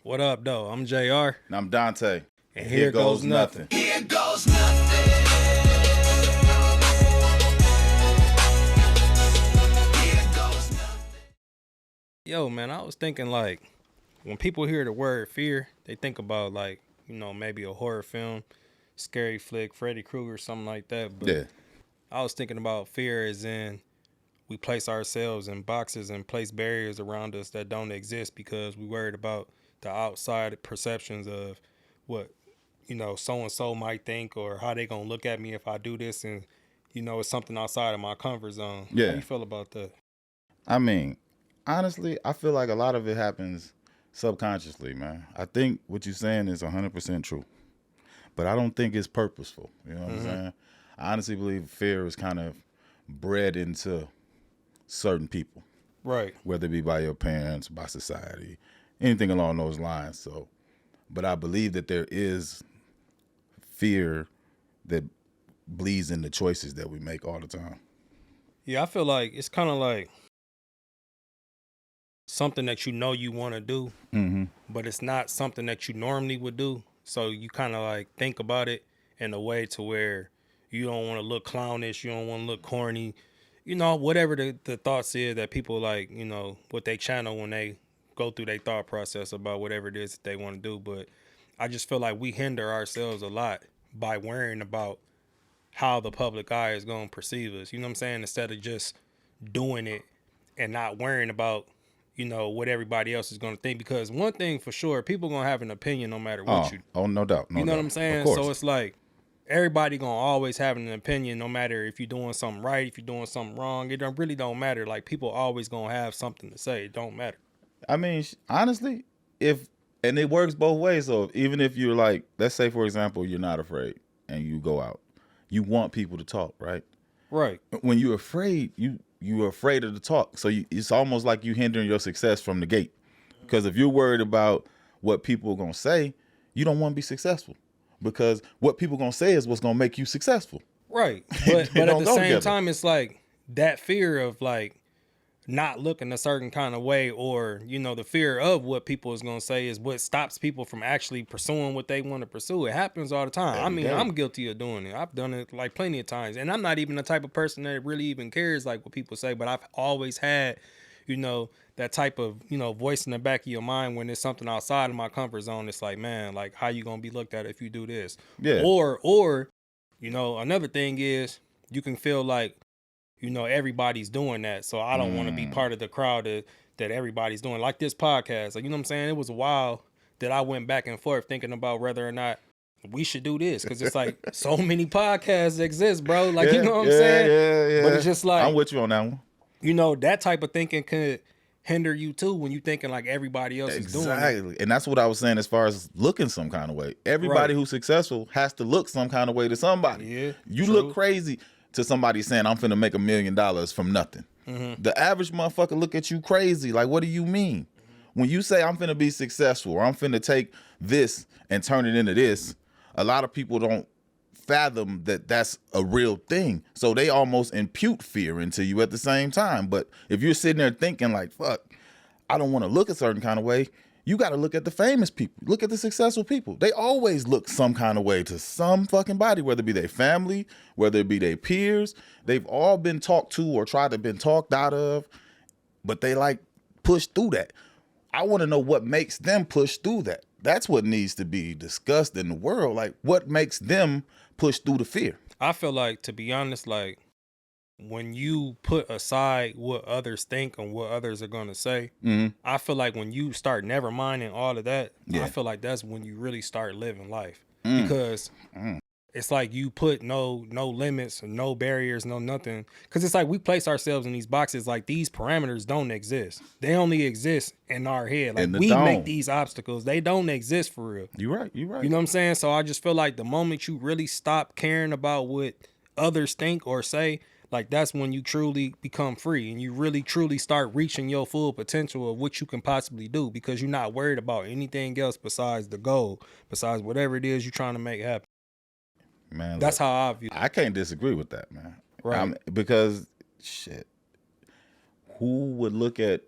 What up, though? I'm J.R. And I'm Donte. And here goes nothing. Here goes nothing. Here goes nothing. Yo, man, I was thinking, like, when people hear the word fear, they think about, like, you know, maybe a horror film, scary flick, Freddy Krueger, something like that. But Yeah. I was thinking about fear as in we place ourselves in boxes and place barriers around us that don't exist because we worried about the outside perceptions of what, you know, so-and-so might think or how they gonna look at me if I do this, and, you know, it's something outside of my comfort zone. Yeah. How you feel about that? I mean, honestly, I feel like a lot of it happens subconsciously, man. I think what you're saying is 100% true. But I don't think it's purposeful. You know what I'm saying? I honestly believe fear is kind of bred into certain people, Right. whether it be by your parents, by society, anything along those lines. So, but I believe that there is fear that bleeds into choices that we make all the time. Yeah, I feel like it's kind of like something that you know you want to do, but it's not something that you normally would do. So you kind of like think about it in a way to where you don't want to look clownish, you don't want to look corny, you know, whatever the thoughts is that people like, you know, what they channel when they go through their thought process about whatever it is that they want to do. But I just feel like we hinder ourselves a lot by worrying about how the public eye is going to perceive us. You know what I'm saying? Instead of just doing it and not worrying about, you know, what everybody else is going to think. Because one thing for sure, people going to have an opinion no matter what you do. Oh, no doubt. No You know doubt. what I'm saying? Of course. So it's like everybody going to always have an opinion no matter if you're doing something right, if you're doing something wrong. It really don't matter. Like, people always going to have something to say. It don't matter. I mean, honestly, and it works both ways. So even if you're like, let's say, for example, you're not afraid and you go out, you want people to talk, right? Right. When you're afraid, you're afraid of the talk. So it's almost like you hindering your success from the gate. Because if you're worried about what people are going to say, you don't want to be successful. Because what people are going to say is what's going to make you successful. Right. But at don't the go same together. time, it's like that fear of like not looking a certain kind of way, or, you know, the fear of what people is going to say is what stops people from actually pursuing what they want to pursue. It happens all the time. I mean, day. I'm guilty of doing it. I've done it like plenty of times. And I'm not even the type of person that really even cares like what people say, but I've always had, you know, that type of, you know, voice in the back of your mind when there's something outside of my comfort zone. It's like, man, like, how you going to be looked at if you do this? Yeah. Or, you know, another thing is you can feel like, you know, everybody's doing that. So I don't want to be part of the crowd that everybody's doing. Like this podcast. Like, you know what I'm saying? It was a while that I went back and forth thinking about whether or not we should do this. Because it's like so many podcasts exist, bro. Like, you know what I'm saying? Yeah. But it's just like, I'm with you on that one. you know, that type of thinking could hinder you too when you thinking like everybody else is doing it. Exactly. And that's what I was saying as far as looking some kind of way. Everybody Right. who's successful has to look some kind of way to somebody. Yeah, You true. look crazy to somebody saying, I'm finna make $1 million from nothing. The average motherfucker look at you crazy. Like, what do you mean? When you say I'm finna be successful or I'm finna take this and turn it into this, a lot of people don't fathom that that's a real thing. So they almost impute fear into you at the same time. But if you're sitting there thinking like, fuck, I don't want to look a certain kind of way, you got to look at the famous people. Look at the successful people. They always look some kind of way to some fucking body, whether it be their family, whether it be their peers. They've all been talked to or tried to been talked out of, but they like push through that. I want to know what makes them push through that. That's what needs to be discussed in the world. Like, what makes them push through the fear? I feel like, to be honest, like, when you put aside what others think and what others are going to say, I feel like when you start never minding all of that, I feel like that's when you really start living life. Because it's like you put no limits, no barriers, no nothing. Because it's like we place ourselves in these boxes like these parameters don't exist. They only exist in our head. Like, In the we dome. make these obstacles. They don't exist for real. You're right. You're right. You know what I'm saying? So I just feel like the moment you really stop caring about what others think or say, like, that's when you truly become free and you really truly start reaching your full potential of what you can possibly do, because you're not worried about anything else besides the goal, besides whatever it is you're trying to make happen. Man, That's look, how I view it. I can't disagree with that, man. Right. Because shit, who would look at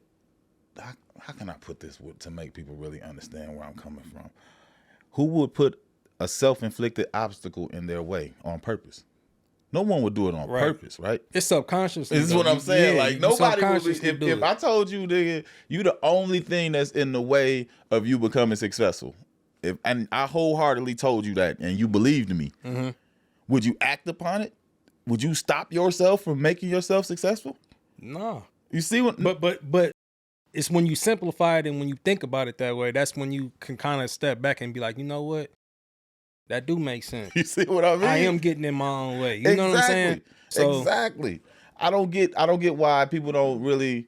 how can I put this to make people really understand where I'm coming from? Who would put a self-inflicted obstacle in their way on purpose? No one would do it on purpose, right? It's subconscious. This is what I'm saying. Yeah, like nobody would be, subconsciously do if it. I told you, nigga, you the only thing that's in the way of you becoming successful. And I wholeheartedly told you that, and you believed me, would you act upon it? Would you stop yourself from making yourself successful? No. You see what? But it's when you simplify it and when you think about it that way, that's when you can kind of step back and be like, you know what? That do make sense. You see what I mean? I am getting in my own way. You know what I'm saying? So, exactly. I don't get why people don't really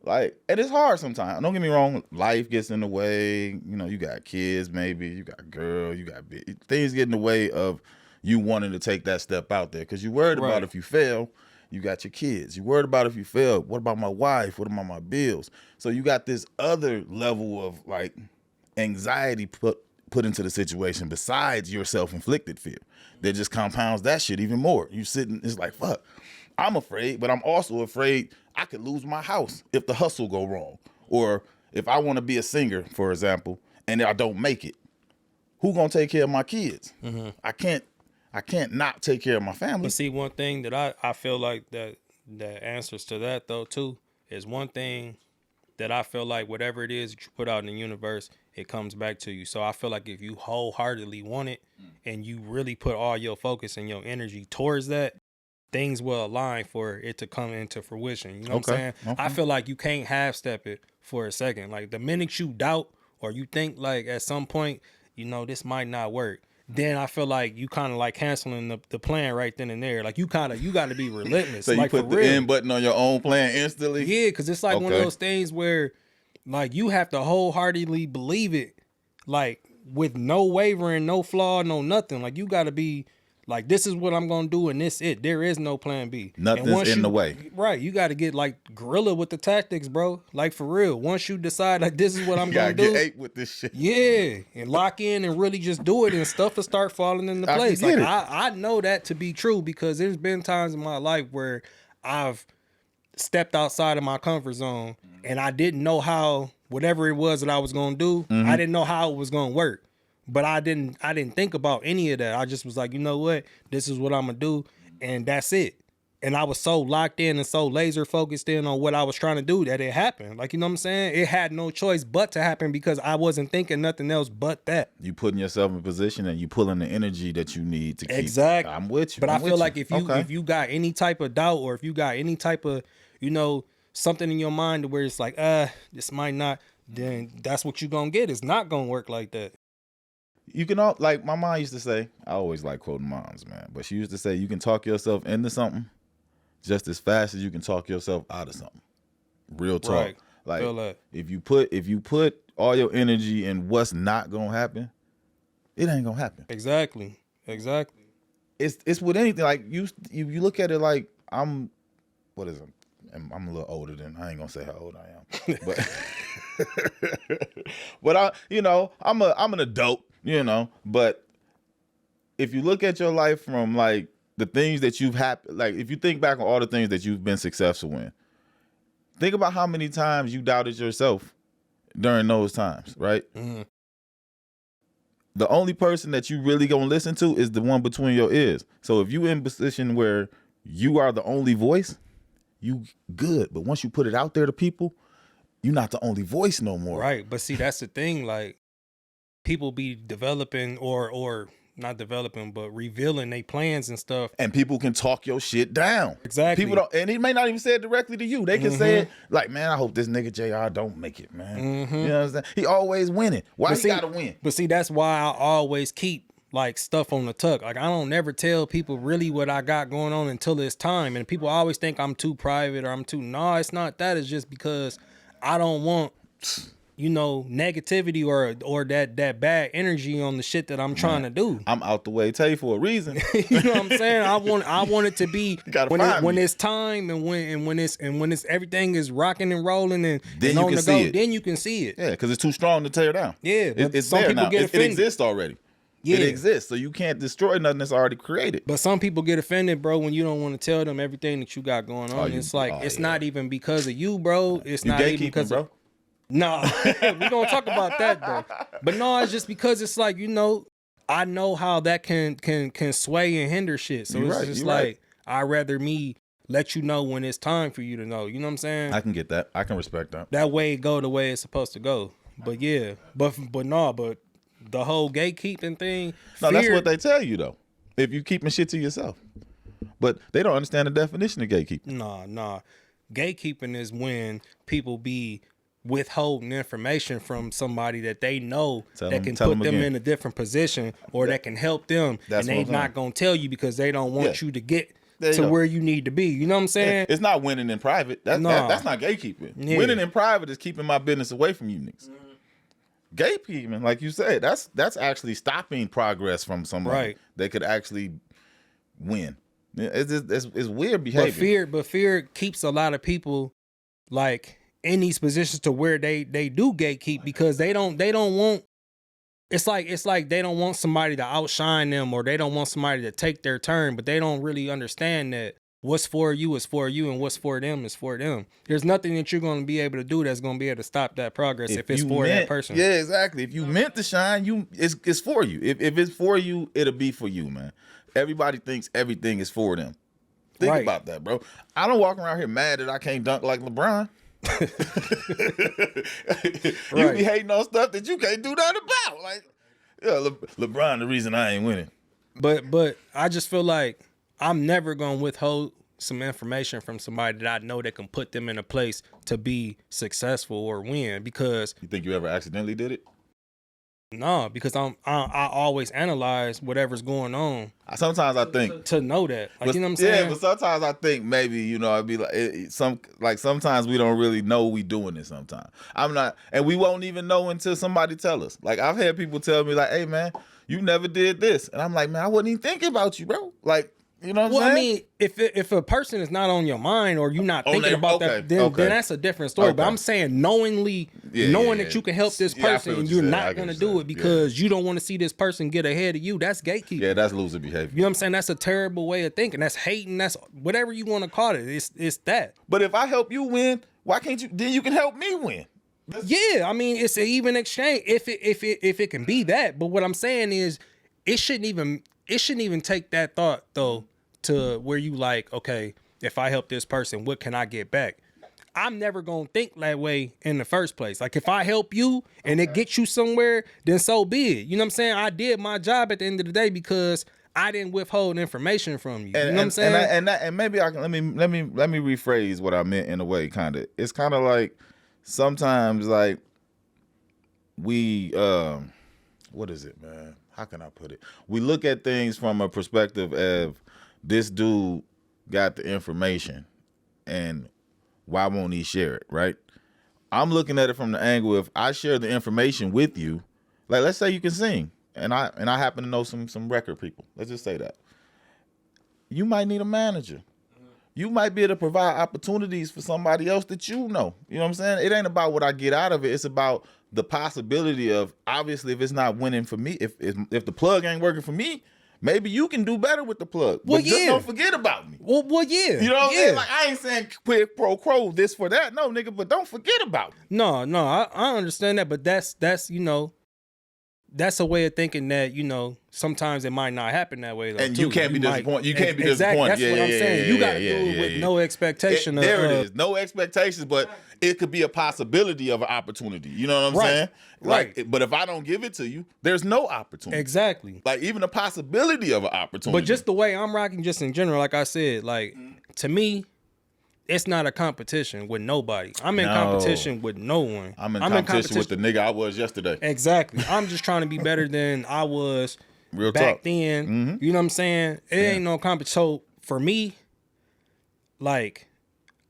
like, and it's hard sometimes. Don't get me wrong, life gets in the way. You know, you got kids, maybe, you got a girl, you got things get in the way of you wanting to take that step out there because you're worried about if you fail. You got your kids. You're worried about if you fail. What about my wife? What about my bills? So you got this other level of like anxiety put into the situation besides your self-inflicted fear that just compounds that shit even more. You sitting, it's like, fuck, I'm afraid, but I'm also afraid I could lose my house if the hustle go wrong. Or if I want to be a singer, for example, and I don't make it, who gonna take care of my kids? I can't not take care of my family. But see, one thing that I feel like that answers to that though too is one thing that I feel like whatever it is that you put out in the universe, it comes back to you. So I feel like if you wholeheartedly want it and you really put all your focus and your energy towards that, things will align for it to come into fruition. You know what I'm saying? Okay. I feel like you can't half step it for a second. Like the minute you doubt or you think like at some point, you know, this might not work, then I feel like you kind of like canceling the plan right then and there. Like you got to be relentless. So you like, put the end button on your own plan instantly? Yeah, because it's like one of those things where like you have to wholeheartedly believe it, like with no wavering, no flaw, no nothing. Like you got to be like, this is what I'm going to do and this it. There is no plan B. Nothing's in the way. Right. You got to get like guerrilla with the tactics, bro. Like for real. Once you decide like this is what I'm going to do. Get ape with this shit. Yeah. And lock in and really just do it and stuff will start falling into place. Like I know that to be true because there's been times in my life where I've stepped outside of my comfort zone and I didn't know how whatever it was that I was going to do, I didn't know how it was going to work. But I didn't think about any of that. I just was like, you know what? This is what I'm going to do. And that's it. And I was so locked in and so laser focused in on what I was trying to do that it happened. Like, you know what I'm saying? It had no choice but to happen because I wasn't thinking nothing else but that. You putting yourself in position and you pulling the energy that you need to keep. Exactly. I'm with you. But I feel like if if you got any type of doubt or if you got any type of, you know, something in your mind where it's like, this might not, then that's what you're going to get. It's not going to work like that. You can all, like my mom used to say, I always like quoting moms, man, but she used to say you can talk yourself into something just as fast as you can talk yourself out of something. Real talk. Right. Like Feel that. if you put all your energy in what's not gonna happen, it ain't gonna happen. Exactly. It's with anything. Like you look at it like I'm a little older than, I ain't gonna say how old I am, but I'm an adult, you know. But if you look at your life from like the things that you've had, like if you think back on all the things that you've been successful in, think about how many times you doubted yourself during those times, right? Mm-hmm. The only person that you really gonna listen to is the one between your ears. So if you in a position where you are the only voice, you good. But once you put it out there to people, you're not the only voice no more. Right. But see, that's the thing. Like people be developing or not developing, but revealing their plans and stuff. And people can talk your shit down. Exactly. People don't, and he may not even say it directly to you. They can say it like, man, I hope this nigga J.R. don't make it, man. You know what I'm saying? He always winning. Why he gotta win? But see, that's why I always keep like stuff on the tuck. Like I don't never tell people really what I got going on until it's time. And people always think I'm too private or I'm too, no, it's not that. It's just because I don't want, you know, negativity or that bad energy on the shit that I'm trying to do. I'm out the way, Tay, for a reason. You know what I'm saying? I want it to be when it's time and when it's everything is rocking and rolling and then on you can the see go, it. then you can see it. Yeah, because it's too strong to tear down. Yeah, but it's some there people now. get It offended. exists already. Yeah. It exists, so you can't destroy nothing that's already created. But some people get offended, bro, when you don't want to tell them everything that you got going on. It's like it's not even because of you, bro. It's You not even gatekeeping, because bro. of, Nah, we gonna talk about that though. But no, it's just because it's like, I know how that can sway and hinder shit. So it's just like I'd rather me let you know when it's time for you to know. You know what I'm saying? I can get that. I can respect that. That way it go the way it's supposed to go. But yeah, but the whole gatekeeping thing. No, that's what they tell you though. If you keeping shit to yourself. But they don't understand the definition of gatekeeping. Nah. Gatekeeping is when people be withholding information from somebody that they know that can put them in a different position or that can help them. And they not going to tell you because they don't want you to get to where you need to be. You know what I'm saying? It's not winning in private. That's not gatekeeping. Yeah. Winning in private is keeping my business away from you niggas. Gatekeeping, like you said, that's actually stopping progress from somebody that could actually win. It's weird behavior. But fear keeps a lot of people like in these positions to where they do gatekeep because they don't want. It's like they don't want somebody to outshine them or they don't want somebody to take their turn, but they don't really understand that what's for you is for you and what's for them is for them. There's nothing that you're going to be able to do that's going to be able to stop that progress if it's for that person. Yeah, exactly. If you meant to shine, it's for you. If it's for you, it'll be for you, man. Everybody thinks everything is for them. Think about that, bro. I don't walk around here mad that I can't dunk like LeBron. You be hating on stuff that you can't do nothing about. Like, LeBron, the reason I ain't winning. But I just feel like I'm never gonna withhold some information from somebody that I know that can put them in a place to be successful or win. Because you think you ever accidentally did it? No, because I always analyze whatever's going on. Sometimes I think to know that, like, you know what I'm saying. Yeah, but sometimes I think maybe it'd be like sometimes we don't really know we doing it. Sometimes I'm not, and we won't even know until somebody tell us. Like I've had people tell me like, "Hey man, you never did this," and I'm like, "Man, I wasn't even thinking about you, bro." Like. You know what I'm saying? I mean, if a person is not on your mind or you're not thinking about that, then that's a different story. But I'm saying knowing that you can help this person and you're not going to do it because you don't want to see this person get ahead of you, that's gatekeeping. Yeah, that's loser behavior. You know what I'm saying? That's a terrible way of thinking. That's hating. That's whatever you want to call it. It's that. But if I help you win, why can't you? Then you can help me win. Yeah, I mean, it's an even exchange if it can be that. But what I'm saying is, it shouldn't even take that thought though. To where you like, okay, if I help this person, what can I get back? I'm never going to think that way in the first place. Like if I help you and it gets you somewhere, then so be it. You know what I'm saying? I did my job at the end of the day because I didn't withhold information from you. You know what I'm saying? And maybe I can let me rephrase what I meant in a way. Kind of, it's kind of like sometimes like we what is it, man? How can I put it? We look at things from a perspective of this dude got the information and why won't he share it, right? I'm looking at it from the angle if I share the information with you, like let's say you can sing and I happen to know some record people. Let's just say that. You might need a manager. You might be able to provide opportunities for somebody else that you know. You know what I'm saying? It ain't about what I get out of it. It's about the possibility of, obviously, if it's not winning for me, if the plug ain't working for me, maybe you can do better with the plug. Well, but just don't forget about me. Well, yeah. You know what I'm saying? Like, I ain't saying quid pro quo this for that. No, nigga, but don't forget about me. No, I understand that, but that's that's a way of thinking that, sometimes it might not happen that way though. And you can't be disappointed. You can't be disappointed. That's what I'm saying. You got to do it with no expectation. There it is. No expectations, but it could be a possibility of an opportunity. You know what I'm saying? Right. Like, but if I don't give it to you, there's no opportunity. Exactly. Like even a possibility of an opportunity. But just the way I'm rocking, just in general, like I said, like to me, it's not a competition with nobody. I'm in competition with no one. I'm in competition with the nigga I was yesterday. Exactly. I'm just trying to be better than I was back then. Mm-hmm. You know what I'm saying? It ain't no competition. So for me, like,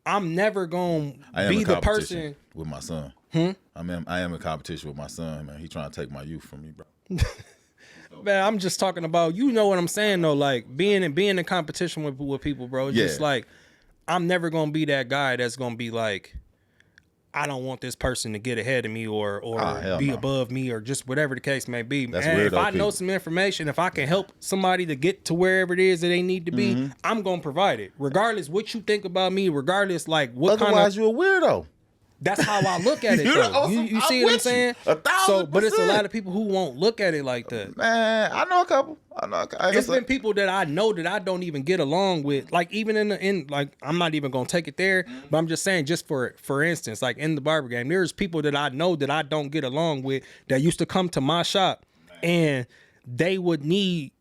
I'm never gonna be the person with my son. I am in competition with my son, man. He trying to take my youth from me, bro. Man, I'm just talking about, you know what I'm saying though, like being in competition with people, bro. It's just like, I'm never gonna be that guy that's gonna be like, I don't want this person to get ahead of me or be above me or just whatever the case may be. That's and weird, if I know some information, if I can help somebody to get to wherever it is that they need to be, I'm gonna provide it. Regardless what you think about me, regardless like what Otherwise, you're a weirdo. that's how I look at it. You know, Though. You I'm see what I'm with you. saying? 1,000%. So, but it's a lot of people who won't look at it like that. Man, I know a couple. It's been people that I know that I don't even get along with. Like even in like I'm not even gonna take it there, but I'm just saying, just for instance, like in the barber game, there's people that I know that I don't get along with that used to come to my shop, and they would need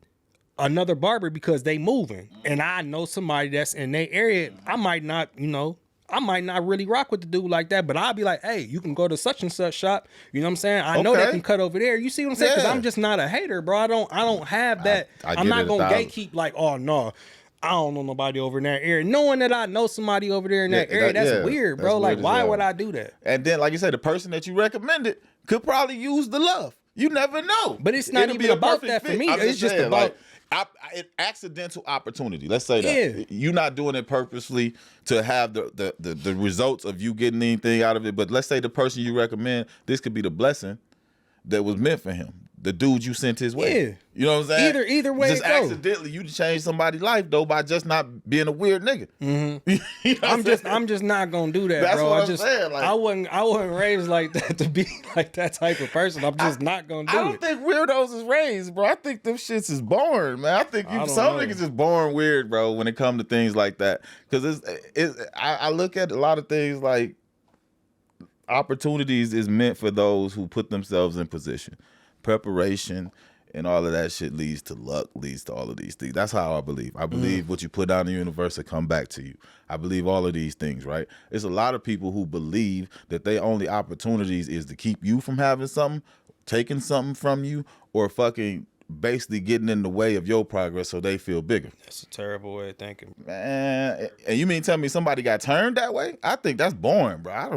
another barber because they moving, and I know somebody that's in their area. I might not really rock with the dude like that, but I'll be like, hey, you can go to such and such shop. You know what I'm saying? I know they can cut over there. You see what I'm saying? Because I'm just not a hater, bro. I don't have that. I'm not gonna gatekeep like, oh no, I don't know nobody over in that area. Knowing that I know somebody over there in that area, that's weird, bro. Like, why would I do that? And then, like you said, the person that you recommended could probably use the love. You never know. But it's not even about that for me. It's just about accidental opportunity. Let's say that you're not doing it purposely to have the results of you getting anything out of it. But let's say the person you recommend, this could be the blessing that was meant for him. The dude you sent his way. Yeah. You know what I'm saying? Either way just it go. accidentally you changed somebody's life though by just not being a weird nigga. Mm-hmm. You know I'm just not gonna do that, That's bro. what I'm saying, like, I wasn't raised like that to be like that type of person. I'm just not gonna do it. I don't think weirdos is raised, bro. I think them shits is born, man. I think some niggas is born weird, bro, when it comes to things like that. Because I look at a lot of things like opportunities is meant for those who put themselves in position. Preparation and all of that shit leads to luck, leads to all of these things. That's how I believe. I believe what you put out in the universe will come back to you. I believe all of these things, right? There's a lot of people who believe that their only opportunities is to keep you from having something, taking something from you, or fucking basically getting in the way of your progress so they feel bigger. That's a terrible way of thinking. Man, and you mean tell me somebody got turned that way? I think that's boring, bro. I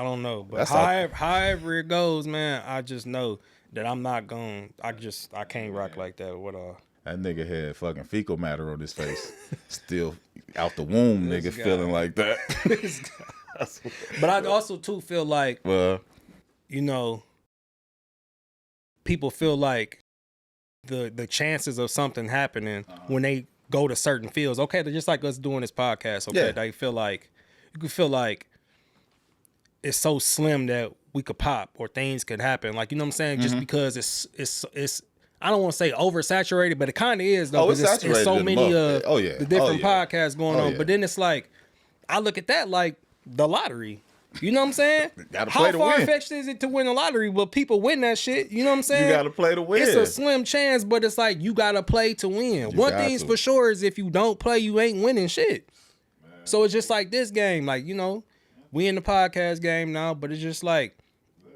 don't know. But however it goes, man, I just know that I'm not going. I can't rock like that with all. That nigga had fucking fecal matter on his face. Still out the womb, nigga, feeling like that. But I also too feel like, you know, people feel like the chances of something happening when they go to certain fields. Okay, they're just like us doing this podcast. Okay, they feel like you can feel like it's so slim that we could pop or things could happen. Like, you know what I'm saying? Just because it's I don't want to say oversaturated, but it kind of is though. It's saturated. It's so many of the different podcasts going on. Yeah. But then it's like, I look at that like the lottery. You know what I'm saying? How far-fetched is it to win a lottery? Well, people win that shit. You know what I'm saying? You got to play to win. It's a slim chance, but it's like you got to play to win. One thing's for sure is if you don't play, you ain't winning shit. Man. So it's just like this game. Like, you know, we in the podcast game now, but it's just like,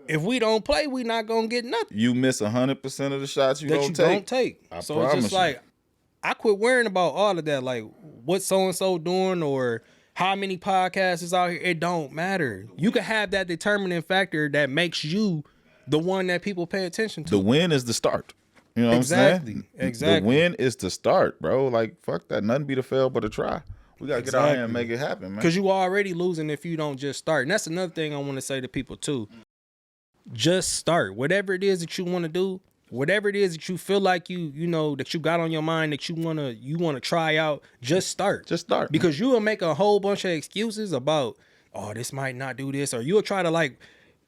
if we don't play, we not going to get nothing. You miss 100% of the shots you don't take. So it's just like, I quit worrying about all of that. Like, what so-and-so doing or how many podcasts is out here, it don't matter. You can have that determining factor that makes you the one that people pay attention to. The win is the start. You know what I'm saying? Exactly. The win is the start, bro. Like, fuck that. Nothing be to fail but a try. We got to get out here and make it happen, man. Because you already losing if you don't just start. And that's another thing I want to say to people, too. Just start. Whatever it is that you want to do, whatever it is that you feel like you know that you got on your mind that you wanna try out, just start. Just start. Because you will make a whole bunch of excuses about, oh, this might not do this, or you'll try to like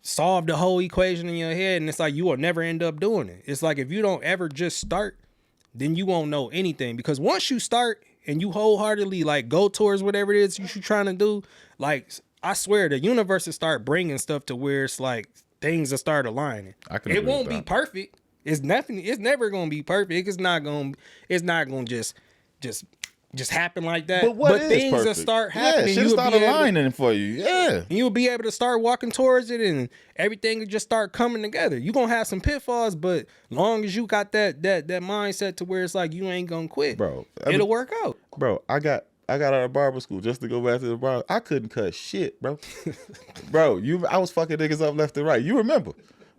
solve the whole equation in your head, and it's like you will never end up doing it. It's like if you don't ever just start, then you won't know anything. Because once you start and you wholeheartedly like go towards whatever it is you're trying to do, like I swear the universe will start bringing stuff to where it's like things will start aligning. It won't be perfect. It's never gonna be perfect. It's not gonna just happen like that. But things will start happening. Yeah, shit'll start aligning for you. Yeah. And you'll be able to start walking towards it, and everything will just start coming together. You're gonna have some pitfalls, but long as you got that mindset to where it's like you ain't gonna quit, bro, it'll work out. Bro, I got out of barber school just to go back to the barber. I couldn't cut shit, bro. Bro, I was fucking niggas up left and right. You remember?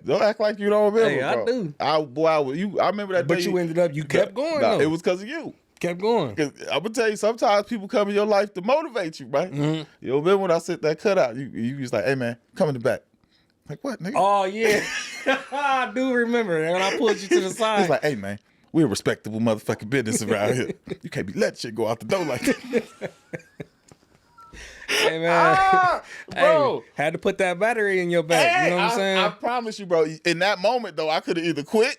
Don't act like you don't remember. Hey, I do. I remember that. But you ended up. You kept going. Nah, it was because of you. Kept going. I'm gonna tell you, sometimes people come in your life to motivate you, right? Mm-hmm. You remember when I sent that cutout? You was like, "Hey man, come in the back." Like what, nigga? Oh yeah, I do remember that when I pulled you to the side. He's like, "Hey man, we're a respectable motherfucking business around here. You can't be letting shit go out the door like that." Hey man, bro. Hey, had to put that battery in your back. Hey, You know what I'm saying? I promise you, bro. In that moment, though, I could have either quit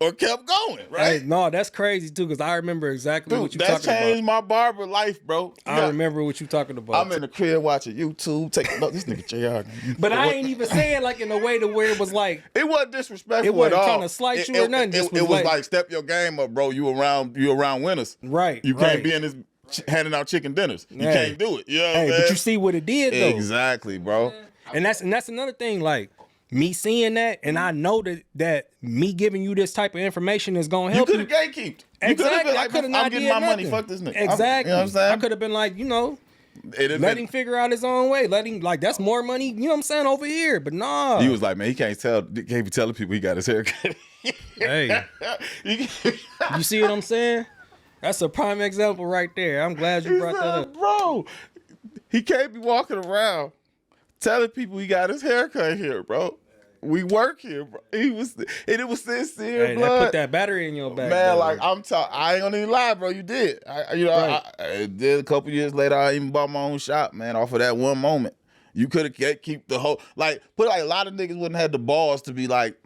or kept going, right? Hey, no, that's crazy too, because I remember exactly what Dude, you that talking changed about. my barber life, bro. I remember what you talking about. I'm in the crib watching YouTube, taking notes. This nigga JR. But I ain't even saying like in a way to where it was like It wasn't disrespectful it wasn't at all. trying to slight you or nothing. It Just was was like step your game up, bro. You around winners. Right. You right. can't be in this handing out chicken dinners. You Hey. can't do it. You know what I'm Hey, saying? but you see what it did though. Exactly, bro. And that's another thing. Like me seeing that, and I know that me giving you this type of information is gonna You help could you. have gatekeeped. You Exactly. could have been I like, could have I'm not getting did my money. nothing. Fuck this nigga. Exactly. You know what I'm saying? I could have been like, It'd let him figure out his own way. Let him like that's more money. You know what I'm saying over here. But nah. He was like, man, he can't be telling people he got his haircut. Hey, you see what I'm saying? That's a prime example right there. I'm glad you brought that up. Bro, he can't be walking around telling people he got his haircut here, bro. We work here, bro. It was sincere, Hey, blood. that put that battery in your back. Man, though. like I ain't gonna even lie, bro. You did. I did a couple years later. I even bought my own shop, man, off of that one moment. You could have keep the whole a lot of niggas wouldn't have the balls to be like,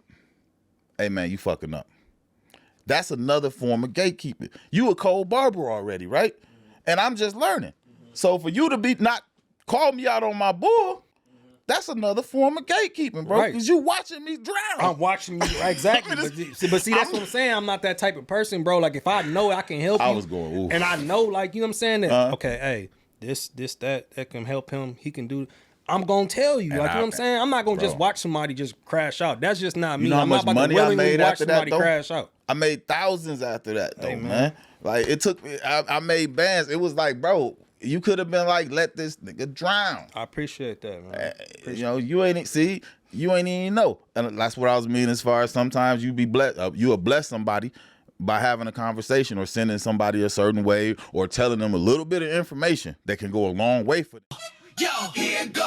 hey man, you fucking up. That's another form of gatekeeping. You a cold barber already, right? And I'm just learning. So for you to be not call me out on my bull, that's another form of gatekeeping, bro. Right. Because you watching me drown. I'm watching you exactly. But see, that's what I'm saying. I'm not that type of person, bro. Like if I know I can help you, I was going, oof. and I know, like you know what I'm saying. That okay, hey, this that can help him. He can do. I'm gonna tell you, like you know what I'm saying. I'm not gonna just watch somebody just crash out. That's just not me. You know how I'm much not about money to I willingly made watch after that, somebody though? crash out. I made thousands after that, though, Hey, man. Like it took me. I made bands. It was like, bro, you could have been like, let this nigga drown. I appreciate that, man. You know, you ain't even know. And that's what I was meaning as far as sometimes you be blessed. You will bless somebody by having a conversation or sending somebody a certain way or telling them a little bit of information that can go a long way for them. Yo, here goes